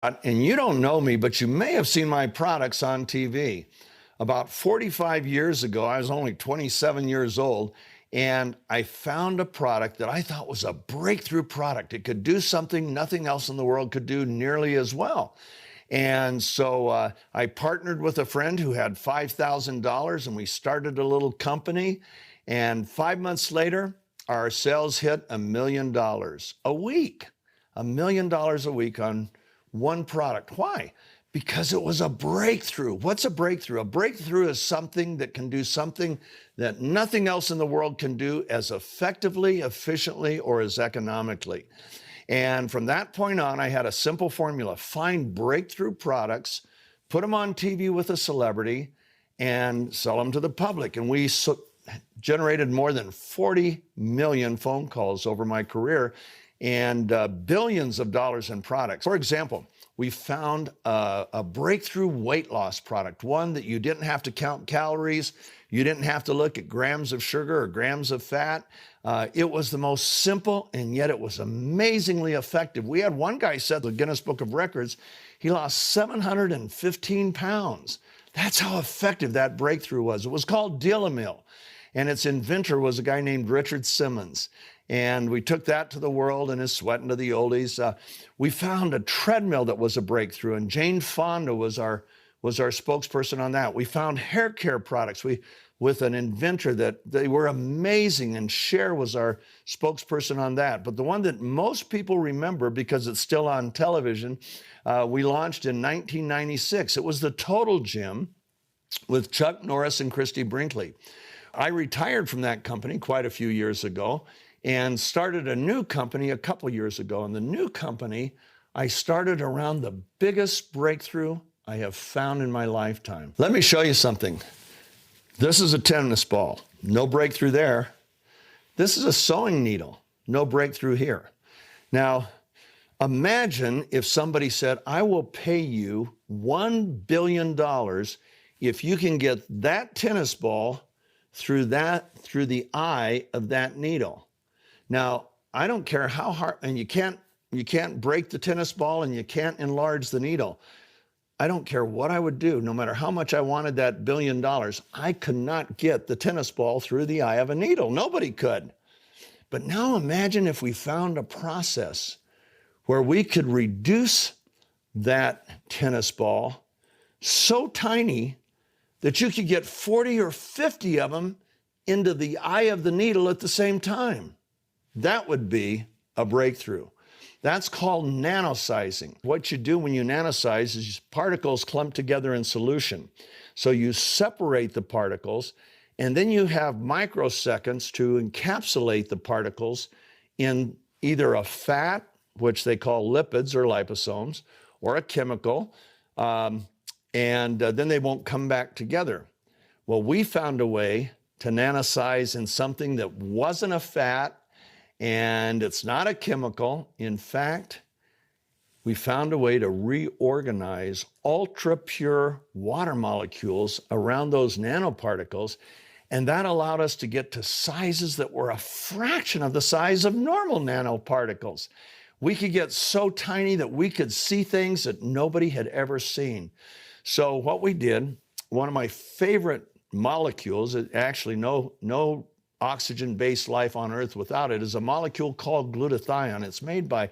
And you don't know me, but you may have seen my products on TV. About 45 years ago, I was only 27 years old, and I found a product that I thought was a breakthrough product. It could do something nothing else in the world could do nearly as well. And so I partnered with a friend who had $5,000, and we started a little company. And 5 months later, our sales hit $1 million a week. $1 million a week on one product. Why? Because it was a breakthrough. What's a breakthrough? A breakthrough is something that can do something that nothing else in the world can do as effectively, efficiently, or as economically. And from that point on, I had a simple formula: find breakthrough products, put them on TV with a celebrity, and sell them to the public. And we generated more than 40 million phone calls over my career, and billions of dollars in products. For example, we found a breakthrough weight loss product, one that you didn't have to count calories, you didn't have to look at grams of sugar or grams of fat. It was the most simple, and yet it was amazingly effective. We had one guy said, the Guinness Book of Records, he lost 715 pounds. That's how effective that breakthrough was. It was called Delamil, and its inventor was a guy named Richard Simmons. And we took that to the world and is sweating to the oldies. We found a treadmill that was a breakthrough, and Jane Fonda was our spokesperson on that. We found hair care products with an inventor that they were amazing, and Cher was our spokesperson on that. But the one that most people remember, because it's still on television, we launched in 1996. It was the Total Gym with Chuck Norris and Christy Brinkley. I retired from that company quite a few years ago and started a new company a couple years ago. And the new company I started around the biggest breakthrough I have found in my lifetime. Let me show you something. This is a tennis ball. No breakthrough there. This is a sewing needle. No breakthrough here. Now, imagine if somebody said, I will pay you $1 billion if you can get that tennis ball through the eye of that needle. Now, I don't care how hard, and you can't break the tennis ball and you can't enlarge the needle. I don't care what I would do, no matter how much I wanted that $1 billion, I could not get the tennis ball through the eye of a needle. Nobody could. But now imagine if we found a process where we could reduce that tennis ball so tiny that you could get 40 or 50 of them into the eye of the needle at the same time. That would be a breakthrough. That's called nanosizing. What you do when you nanosize is particles clump together in solution. So you separate the particles, and then you have microseconds to encapsulate the particles in either a fat, which they call lipids or liposomes, or a chemical, and then they won't come back together. Well, we found a way to nanosize in something that wasn't a fat, and it's not a chemical. In fact, we found a way to reorganize ultra-pure water molecules around those nanoparticles, and that allowed us to get to sizes that were a fraction of the size of normal nanoparticles. We could get so tiny that we could see things that nobody had ever seen. So what we did, one of my favorite molecules, actually no oxygen-based life on Earth without it, is a molecule called glutathione. It's made by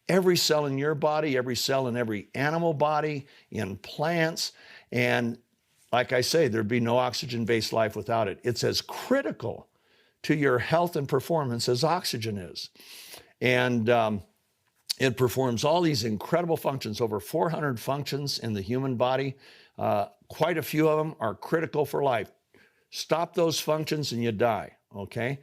every cell in your body, every cell in every animal body, in plants, and like I say, there'd be no oxygen-based life without it. It's as critical to your health and performance as oxygen is. And it performs all these incredible functions, over 400 functions in the human body. Quite a few of them are critical for life. Stop those functions and you die, okay?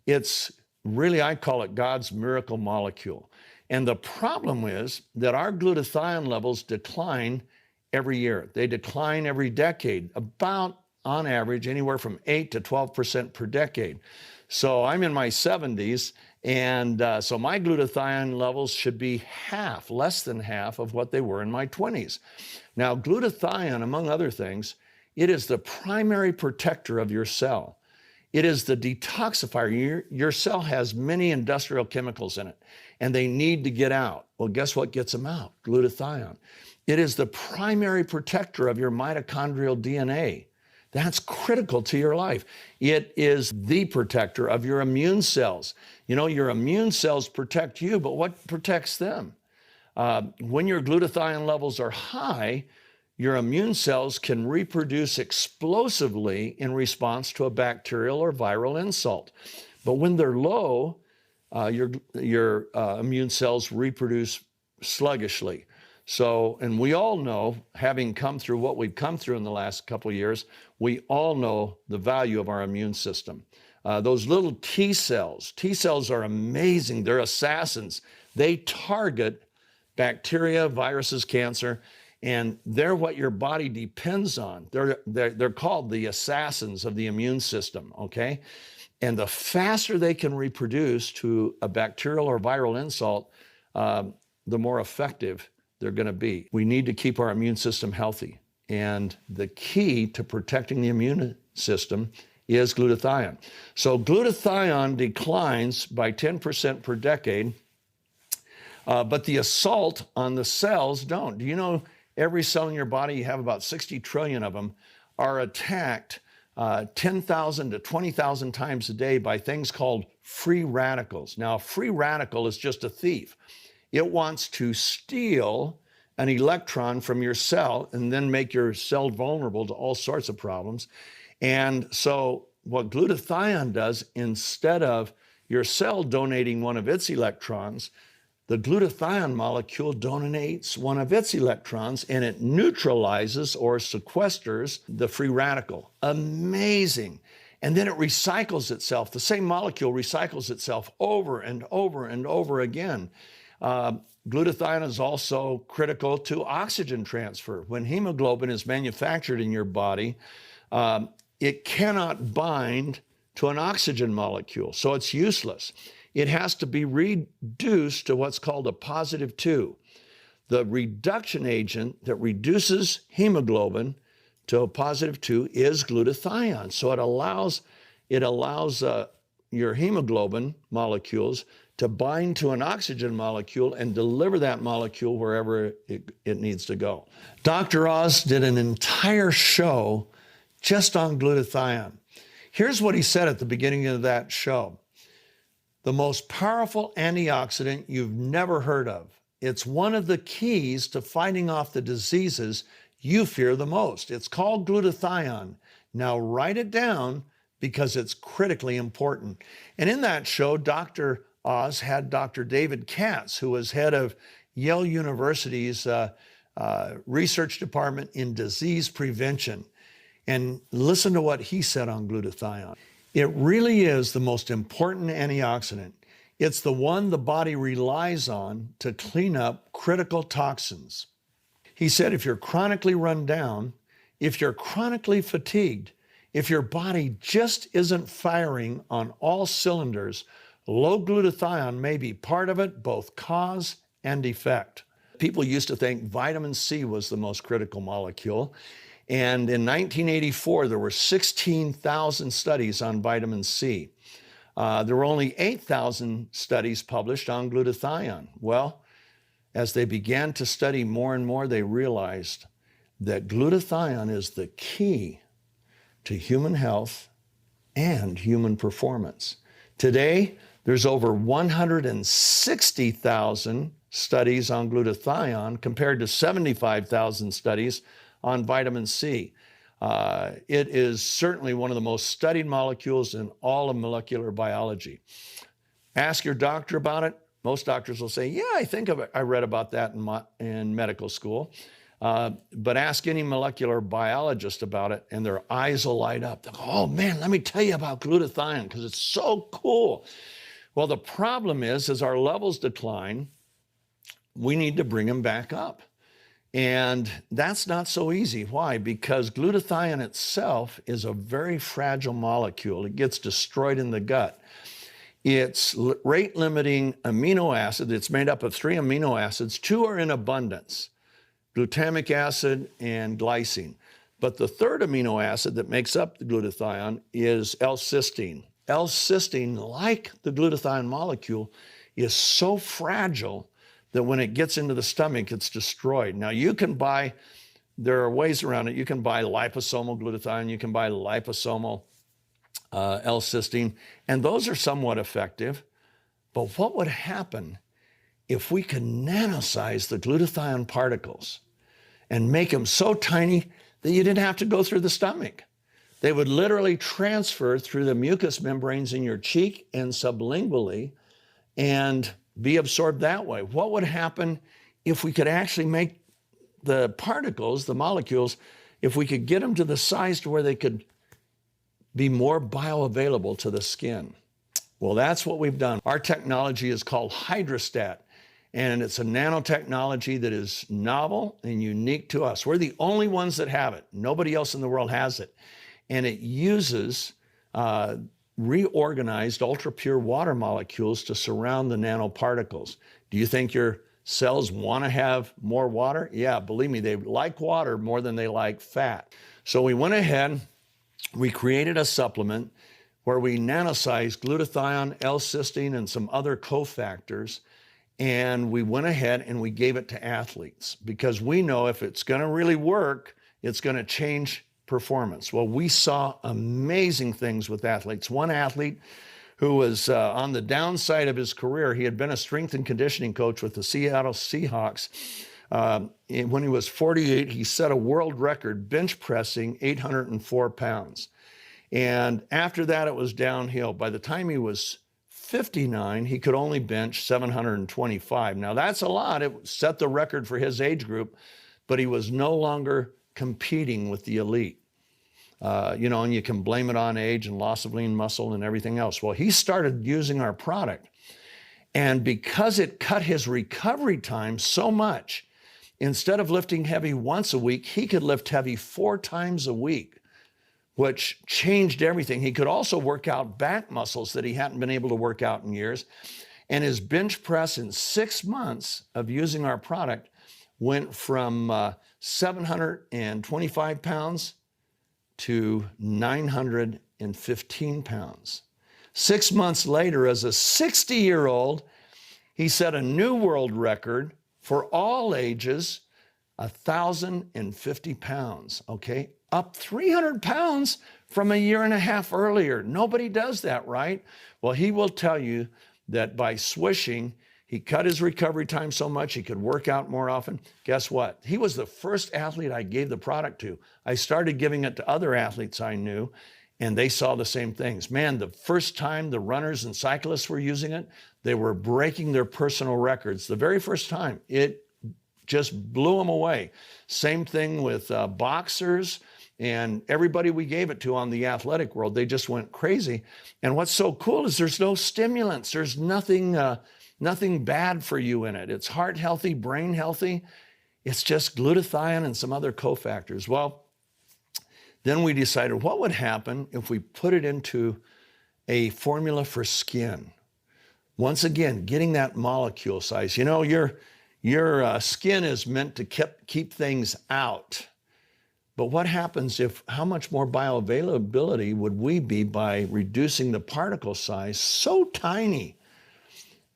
It's really, I call it God's miracle molecule. And the problem is that our glutathione levels decline every year. They decline every decade, about, on average, anywhere from 8 to 12% per decade. So I'm in my 70s, and so my glutathione levels should be half, less than half of what they were in my 20s. Now, glutathione, among other things, it is the primary protector of your cell. It is the detoxifier. Your cell has many industrial chemicals in it, and they need to get out. Well, guess what gets them out? Glutathione. It is the primary protector of your mitochondrial DNA. That's critical to your life. It is the protector of your immune cells. You know, your immune cells protect you, but what protects them? When your glutathione levels are high, your immune cells can reproduce explosively in response to a bacterial or viral insult. But when they're low, your immune cells reproduce sluggishly. So, and we all know, having come through what we've come through in the last couple of years, we all know the value of our immune system. Those little T cells are amazing. They're assassins. They target bacteria, viruses, cancer, and they're what your body depends on. They're called the assassins of the immune system, okay? And the faster they can reproduce to a bacterial or viral insult, the more effective they're going to be. We need to keep our immune system healthy. And the key to protecting the immune system is glutathione. So glutathione declines by 10% per decade, but the assault on the cells don't. Do you know every cell in your body, you have about 60 trillion of them, are attacked 10,000 to 20,000 times a day by things called free radicals. Now, a free radical is just a thief. It wants to steal an electron from your cell and then make your cell vulnerable to all sorts of problems. And so what glutathione does, instead of your cell donating one of its electrons, the glutathione molecule donates one of its electrons and it neutralizes or sequesters the free radical. Amazing. And then it recycles itself. The same molecule recycles itself over and over and over again. Glutathione is also critical to oxygen transfer. When hemoglobin is manufactured in your body, it cannot bind to an oxygen molecule, so it's useless. It has to be reduced to what's called a positive 2. The reduction agent that reduces hemoglobin to a positive 2 is glutathione. So it allows your hemoglobin molecules to bind to an oxygen molecule and deliver that molecule wherever it needs to go. Dr. Oz did an entire show just on glutathione. Here's what he said at the beginning of that show. The most powerful antioxidant you've never heard of. It's one of the keys to fighting off the diseases you fear the most. It's called glutathione. Now write it down because it's critically important. And in that show, Dr. Oz had Dr. David Katz, who was head of Yale University's research department in disease prevention. And listen to what he said on glutathione. It really is the most important antioxidant. It's the one the body relies on to clean up critical toxins. He said if you're chronically run down, if you're chronically fatigued, if your body just isn't firing on all cylinders, low glutathione may be part of it, both cause and effect. People used to think vitamin C was the most critical molecule. And in 1984, there were 16,000 studies on vitamin C. There were only 8,000 studies published on glutathione. Well, as they began to study more and more, they realized that glutathione is the key to human health and human performance. Today, there's over 160,000 studies on glutathione compared to 75,000 studies on vitamin C. It is certainly one of the most studied molecules in all of molecular biology. Ask your doctor about it. Most doctors will say, yeah, I think I read about that in medical school. But ask any molecular biologist about it and their eyes will light up. They'll go, oh man, let me tell you about glutathione because it's so cool. Well, the problem is, as our levels decline, we need to bring them back up. And that's not so easy. Why? Because glutathione itself is a very fragile molecule. It gets destroyed in the gut. It's rate-limiting amino acid. It's made up of 3 amino acids. 2 are in abundance, glutamic acid and glycine. But the third amino acid that makes up the glutathione is L-cysteine. L-cysteine, like the glutathione molecule, is so fragile that when it gets into the stomach, it's destroyed. Now, you can buy, there are ways around it. You can buy liposomal glutathione, you can buy liposomal L-cysteine, and those are somewhat effective. But what would happen if we could nanosize the glutathione particles and make them so tiny that you didn't have to go through the stomach? They would literally transfer through the mucous membranes in your cheek and sublingually and be absorbed that way. What would happen if we could actually make the particles, the molecules, if we could get them to the size to where they could be more bioavailable to the skin? Well, that's what we've done. Our technology is called Hydrastat, and it's a nanotechnology that is novel and unique to us. We're the only ones that have it. Nobody else in the world has it. And it uses reorganized ultra-pure water molecules to surround the nanoparticles. Do you think your cells want to have more water? Yeah, believe me, they like water more than they like fat. So we went ahead, we created a supplement where we nanosized glutathione, L-cysteine, and some other cofactors, and we went ahead and we gave it to athletes because we know if it's going to really work, it's going to change performance. Well, we saw amazing things with athletes. One athlete who was on the downside of his career, he had been a strength and conditioning coach with the Seattle Seahawks. When he was 48, he set a world record bench pressing 804 pounds. And after that, it was downhill. By the time he was 59, he could only bench 725. Now, that's a lot. It set the record for his age group, but he was no longer competing with the elite. And you can blame it on age and loss of lean muscle and everything else. Well, he started using our product. And because it cut his recovery time so much, instead of lifting heavy once a week, he could lift heavy 4 times a week, which changed everything. He could also work out back muscles that he hadn't been able to work out in years. And his bench press in 6 months of using our product went from 725 pounds to 915 pounds. 6 months later, as a 60-year-old, he set a new world record for all ages, 1,050 pounds, okay? Up 300 pounds from a year and a half earlier. Nobody does that, right? Well, he will tell you that by swishing, he cut his recovery time so much he could work out more often. Guess what? He was the first athlete I gave the product to. I started giving it to other athletes I knew, and they saw the same things. Man, the first time the runners and cyclists were using it, they were breaking their personal records. The very first time, it just blew them away. Same thing with boxers and everybody we gave it to on the athletic world. They just went crazy. And what's so cool is there's no stimulants. There's nothing bad for you in it. It's heart healthy, brain healthy. It's just glutathione and some other cofactors. Well, then we decided what would happen if we put it into a formula for skin. Once again, getting that molecule size. You know, your skin is meant to keep things out. But what happens if, how much more bioavailability would we be by reducing the particle size so tiny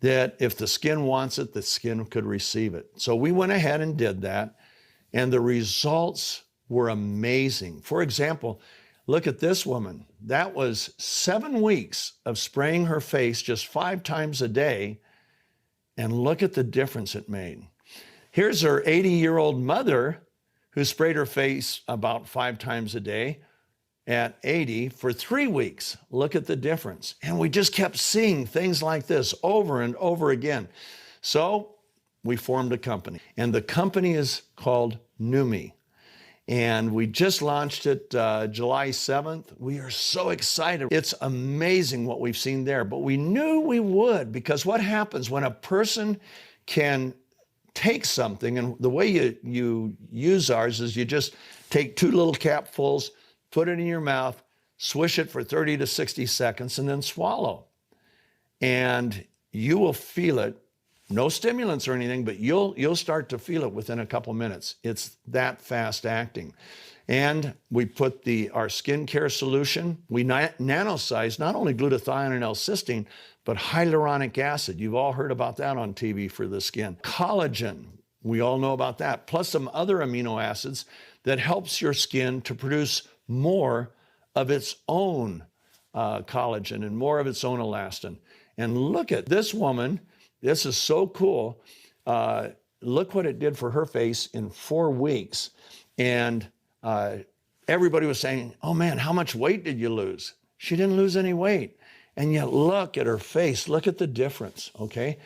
that if the skin wants it, the skin could receive it? So we went ahead and did that, and the results were amazing. For example, look at this woman. That was 7 weeks of spraying her face just 5 times a day, and look at the difference it made. Here's her 80-year-old mother who sprayed her face about 5 times a day at 80 for 3 weeks. Look at the difference. And we just kept seeing things like this over and over again. So we formed a company, and the company is called Neumi. And we just launched it July 7th. We are so excited. It's amazing what we've seen there, but we knew we would, because what happens when a person can take something, and the way you use ours is you just take 2 little capfuls, put it in your mouth, swish it for 30 to 60 seconds, and then swallow. And you will feel it No stimulants or anything, but you'll start to feel it within a couple minutes. It's that fast acting. And we put our skincare solution. We nanosize not only glutathione and L-cysteine, but hyaluronic acid. You've all heard about that on TV for the skin. Collagen, we all know about that, plus some other amino acids that helps your skin to produce more of its own collagen and more of its own elastin. And look at this woman. This is so cool. Look what it did for her face in 4 weeks. And everybody was saying, oh man, how much weight did you lose? She didn't lose any weight. And yet look at her face. Look at the difference, okay?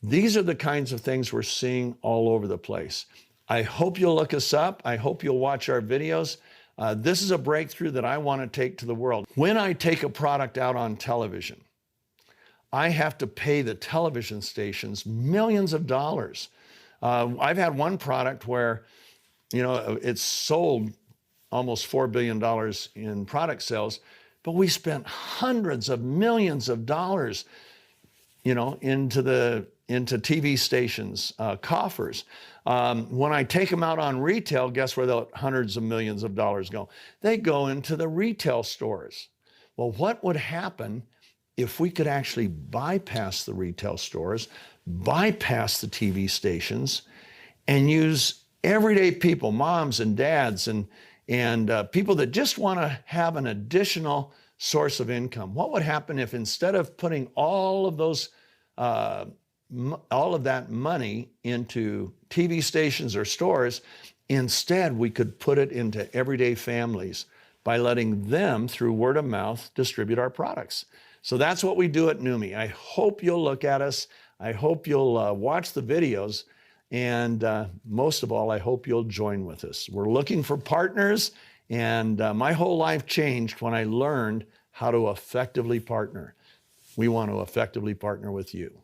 These are the kinds of things we're seeing all over the place. I hope you'll look us up. I hope you'll watch our videos. This is a breakthrough that I want to take to the world. When I take a product out on television, I have to pay the television stations millions of dollars. I've had one product where, it's sold almost $4 billion in product sales, but we spent hundreds of millions of dollars, into TV stations, coffers. When I take them out on retail, guess where the hundreds of millions of dollars go? They go into the retail stores. Well, what would happen if we could actually bypass the retail stores, bypass the TV stations, and use everyday people, moms and dads, and people that just want to have an additional source of income? What would happen if instead of putting all of that money into TV stations or stores, instead we could put it into everyday families by letting them, through word of mouth, distribute our products? So that's what we do at Neumi. I hope you'll look at us. I hope you'll watch the videos. And most of all, I hope you'll join with us. We're looking for partners. And my whole life changed when I learned how to effectively partner. We want to effectively partner with you.